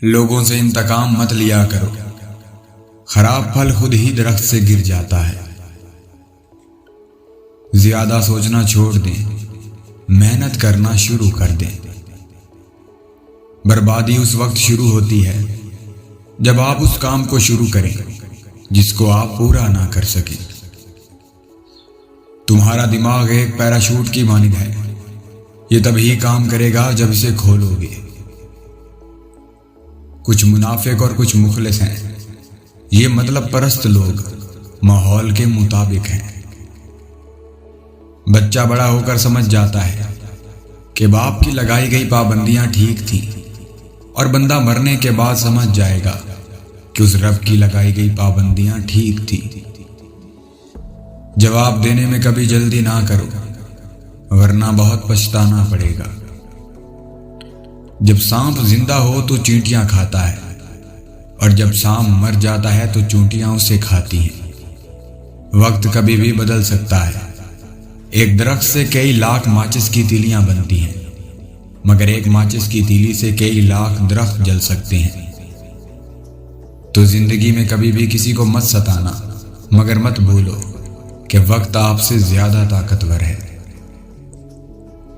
لوگوں سے انتقام مت لیا کرو، خراب پھل خود ہی درخت سے گر جاتا ہے۔ زیادہ سوچنا چھوڑ دیں، محنت کرنا شروع کر دیں۔ بربادی اس وقت شروع ہوتی ہے جب آپ اس کام کو شروع کریں جس کو آپ پورا نہ کر سکیں۔ تمہارا دماغ ایک پیراشوٹ کی مانند ہے، یہ تبھی کام کرے گا جب اسے کھولو گے۔ کچھ منافق اور کچھ مخلص ہیں، یہ مطلب پرست لوگ ماحول کے مطابق ہیں۔ بچہ بڑا ہو کر سمجھ جاتا ہے کہ باپ کی لگائی گئی پابندیاں ٹھیک تھیں، اور بندہ مرنے کے بعد سمجھ جائے گا کہ اس رب کی لگائی گئی پابندیاں ٹھیک تھیں۔ جواب دینے میں کبھی جلدی نہ کرو، ورنہ بہت پچھتانا پڑے گا۔ جب سانپ زندہ ہو تو چینٹیاں کھاتا ہے، اور جب سانپ مر جاتا ہے تو چونٹیاں اسے کھاتی ہیں۔ وقت کبھی بھی بدل سکتا ہے۔ ایک درخت سے کئی لاکھ ماچس کی تیلیاں بنتی ہیں، مگر ایک ماچس کی تیلی سے کئی لاکھ درخت جل سکتے ہیں۔ تو زندگی میں کبھی بھی کسی کو مت ستانا، مگر مت بھولو کہ وقت آپ سے زیادہ طاقتور ہے۔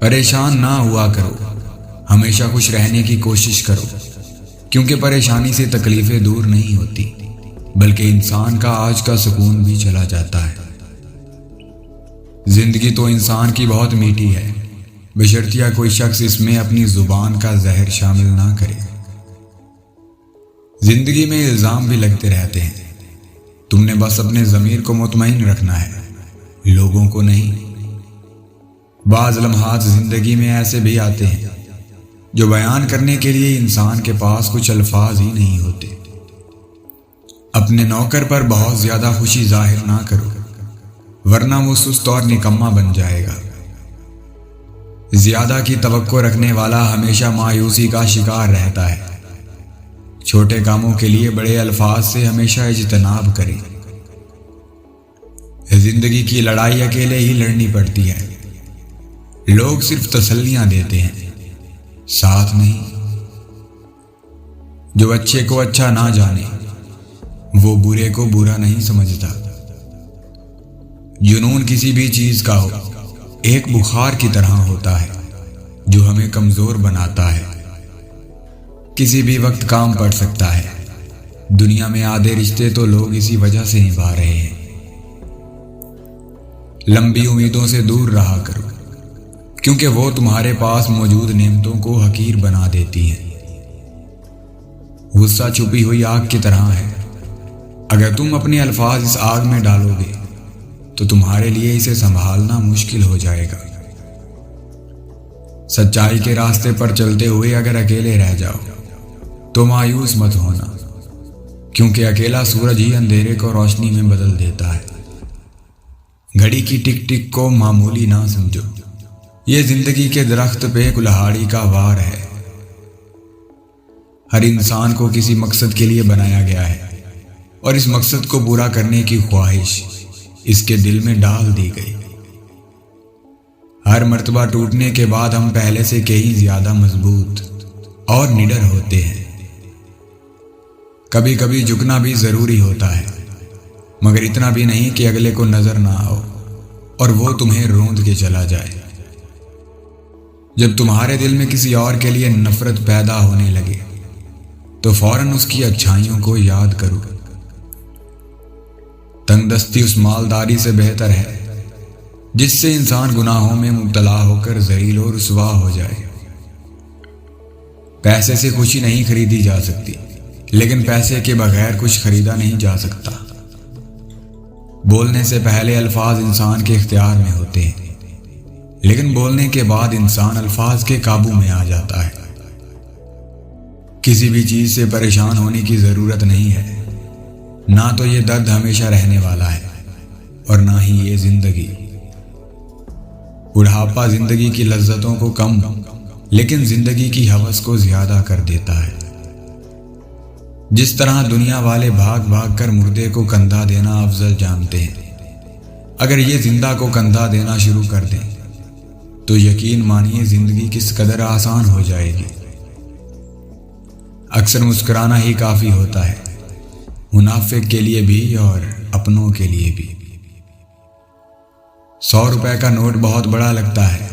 پریشان نہ ہوا کرو، ہمیشہ خوش رہنے کی کوشش کرو، کیونکہ پریشانی سے تکلیفیں دور نہیں ہوتی، بلکہ انسان کا آج کا سکون بھی چلا جاتا ہے۔ زندگی تو انسان کی بہت میٹھی ہے، بشرطیہ کوئی شخص اس میں اپنی زبان کا زہر شامل نہ کرے۔ زندگی میں الزام بھی لگتے رہتے ہیں، تم نے بس اپنے ضمیر کو مطمئن رکھنا ہے، لوگوں کو نہیں۔ بعض لمحات زندگی میں ایسے بھی آتے ہیں جو بیان کرنے کے لیے انسان کے پاس کچھ الفاظ ہی نہیں ہوتے۔ اپنے نوکر پر بہت زیادہ خوشی ظاہر نہ کرو، ورنہ وہ سست اور نکما بن جائے گا۔ زیادہ کی توقع رکھنے والا ہمیشہ مایوسی کا شکار رہتا ہے۔ چھوٹے کاموں کے لیے بڑے الفاظ سے ہمیشہ اجتناب کریں۔ زندگی کی لڑائی اکیلے ہی لڑنی پڑتی ہے، لوگ صرف تسلیاں دیتے ہیں، ساتھ نہیں۔ جو اچھے کو اچھا نہ جانے، وہ برے کو برا نہیں سمجھتا۔ جنون کسی بھی چیز کا ہو، ایک بخار کی طرح ہوتا ہے جو ہمیں کمزور بناتا ہے۔ کسی بھی وقت کام پڑ سکتا ہے۔ دنیا میں آدھے رشتے تو لوگ اسی وجہ سے نبھا رہے ہیں۔ لمبی امیدوں سے دور رہا کرو، کیونکہ وہ تمہارے پاس موجود نعمتوں کو حقیر بنا دیتی ہیں۔ غصہ چھپی ہوئی آگ کی طرح ہے، اگر تم اپنے الفاظ اس آگ میں ڈالو گے تو تمہارے لیے اسے سنبھالنا مشکل ہو جائے گا۔ سچائی کے راستے پر چلتے ہوئے اگر اکیلے رہ جاؤ تو مایوس مت ہونا، کیونکہ اکیلا سورج ہی اندھیرے کو روشنی میں بدل دیتا ہے۔ گھڑی کی ٹک ٹک کو معمولی نہ سمجھو، یہ زندگی کے درخت پہ کلہاڑی کا وار ہے۔ ہر انسان کو کسی مقصد کے لیے بنایا گیا ہے، اور اس مقصد کو پورا کرنے کی خواہش اس کے دل میں ڈال دی گئی۔ ہر مرتبہ ٹوٹنے کے بعد ہم پہلے سے کہیں زیادہ مضبوط اور نڈر ہوتے ہیں۔ کبھی کبھی جھکنا بھی ضروری ہوتا ہے، مگر اتنا بھی نہیں کہ اگلے کو نظر نہ آؤ اور وہ تمہیں روند کے چلا جائے۔ جب تمہارے دل میں کسی اور کے لیے نفرت پیدا ہونے لگے تو فوراً اس کی اچھائیوں کو یاد کرو۔ تنگ دستی اس مالداری سے بہتر ہے جس سے انسان گناہوں میں مبتلا ہو کر ذلیل و رسوا ہو جائے۔ پیسے سے خوشی نہیں خریدی جا سکتی، لیکن پیسے کے بغیر کچھ خریدا نہیں جا سکتا۔ بولنے سے پہلے الفاظ انسان کے اختیار میں ہوتے ہیں، لیکن بولنے کے بعد انسان الفاظ کے قابو میں آ جاتا ہے۔ کسی بھی چیز سے پریشان ہونے کی ضرورت نہیں ہے، نہ تو یہ درد ہمیشہ رہنے والا ہے اور نہ ہی یہ زندگی۔ بڑھاپا زندگی کی لذتوں کو کم لیکن زندگی کی ہوس کو زیادہ کر دیتا ہے۔ جس طرح دنیا والے بھاگ بھاگ کر مردے کو کندھا دینا افضل جانتے ہیں، اگر یہ زندہ کو کندھا دینا شروع کر دیں تو یقین مانیے زندگی کس قدر آسان ہو جائے گی۔ اکثر مسکرانا ہی کافی ہوتا ہے، منافق کے لیے بھی اور اپنوں کے لیے بھی۔ 100 روپے کا نوٹ بہت بڑا لگتا ہے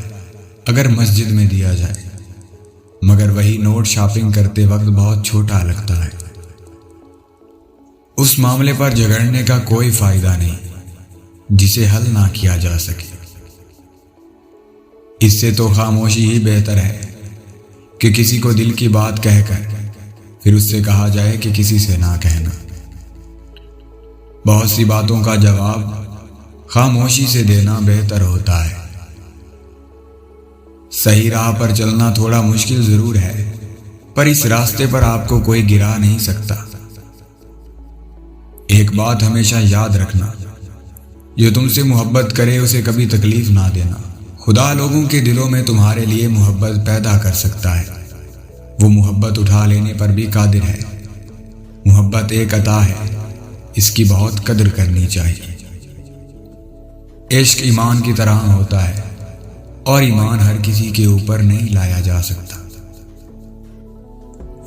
اگر مسجد میں دیا جائے، مگر وہی نوٹ شاپنگ کرتے وقت بہت چھوٹا لگتا ہے۔ اس معاملے پر جھگڑنے کا کوئی فائدہ نہیں جسے حل نہ کیا جا سکے۔ اس سے تو خاموشی ہی بہتر ہے کہ کسی کو دل کی بات کہہ کر پھر اس سے کہا جائے کہ کسی سے نہ کہنا۔ بہت سی باتوں کا جواب خاموشی سے دینا بہتر ہوتا ہے۔ صحیح راہ پر چلنا تھوڑا مشکل ضرور ہے، پر اس راستے پر آپ کو کوئی گرا نہیں سکتا۔ ایک بات ہمیشہ یاد رکھنا، جو تم سے محبت کرے اسے کبھی تکلیف نہ دینا۔ خدا لوگوں کے دلوں میں تمہارے لیے محبت پیدا کر سکتا ہے، وہ محبت اٹھا لینے پر بھی قادر ہے۔ محبت ایک عطا ہے، اس کی بہت قدر کرنی چاہیے۔ عشق ایمان کی طرح ہوتا ہے اور ایمان ہر کسی کے اوپر نہیں لایا جا سکتا۔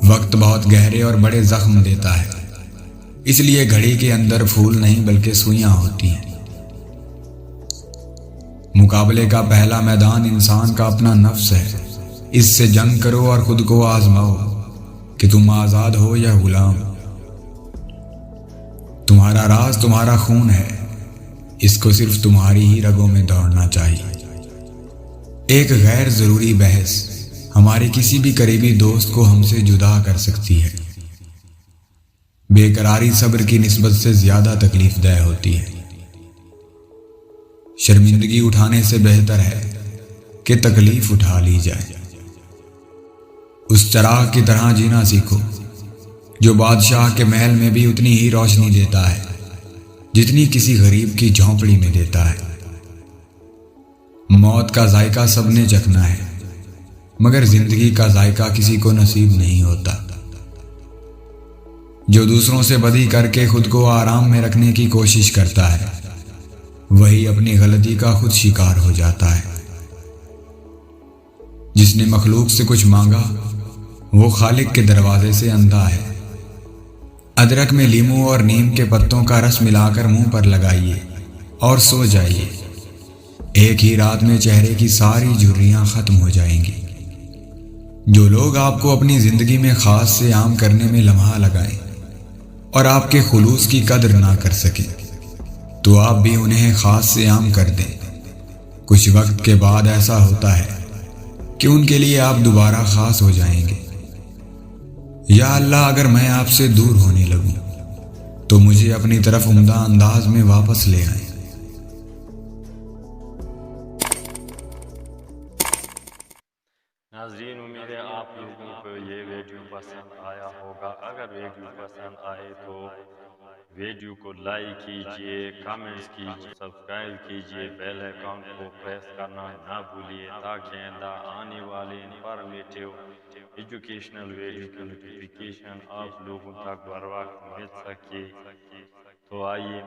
وقت بہت گہرے اور بڑے زخم دیتا ہے، اس لیے گھڑی کے اندر پھول نہیں بلکہ سوئیاں ہوتی ہیں۔ مقابلے کا پہلا میدان انسان کا اپنا نفس ہے، اس سے جنگ کرو اور خود کو آزماؤ کہ تم آزاد ہو یا غلام۔ تمہارا راز تمہارا خون ہے، اس کو صرف تمہاری ہی رگوں میں دوڑنا چاہیے۔ ایک غیر ضروری بحث ہمارے کسی بھی قریبی دوست کو ہم سے جدا کر سکتی ہے۔ بے قراری صبر کی نسبت سے زیادہ تکلیف دہ ہوتی ہے۔ شرمندگی اٹھانے سے بہتر ہے کہ تکلیف اٹھا لی جائے۔ اس چراغ کی طرح جینا سیکھو جو بادشاہ کے محل میں بھی اتنی ہی روشنی دیتا ہے جتنی کسی غریب کی جھونپڑی میں دیتا ہے۔ موت کا ذائقہ سب نے چکھنا ہے، مگر زندگی کا ذائقہ کسی کو نصیب نہیں ہوتا۔ جو دوسروں سے بدی کر کے خود کو آرام میں رکھنے کی کوشش کرتا ہے، وہی اپنی غلطی کا خود شکار ہو جاتا ہے۔ جس نے مخلوق سے کچھ مانگا وہ خالق کے دروازے سے اندھا ہے۔ ادرک میں لیموں اور نیم کے پتوں کا رس ملا کر منہ پر لگائیے اور سو جائیے، ایک ہی رات میں چہرے کی ساری جھریاں ختم ہو جائیں گی۔ جو لوگ آپ کو اپنی زندگی میں خاص سے عام کرنے میں لمحہ لگائیں اور آپ کے خلوص کی قدر نہ کر سکیں، تو آپ بھی انہیں خاص سے عام کر دیں۔ کچھ وقت کے بعد ایسا ہوتا ہے کہ ان کے لیے آپ دوبارہ خاص ہو جائیں گے۔ یا اللہ، اگر میں آپ سے دور ہونے لگوں تو مجھے اپنی طرف عمدہ انداز میں واپس لے آئیں۔ ناظرین، امید ہے آپ لوگوں کو یہ ویڈیو پسند آیا ہوگا۔ اگر ویڈیو پسند آئے تو ویڈیو کو لائک کیجئے، کامنٹس کیجئے، سبسکرائب کیجئے، بیل آئیکن کو پریس کرنا نہ بھولیے تاکہ آئندہ آنے والے انفارمیٹیو ایجوکیشنل ویڈیو کی نوٹیفیکیشن آپ لوگوں تک بر وقت مل سکے۔ تو آئیے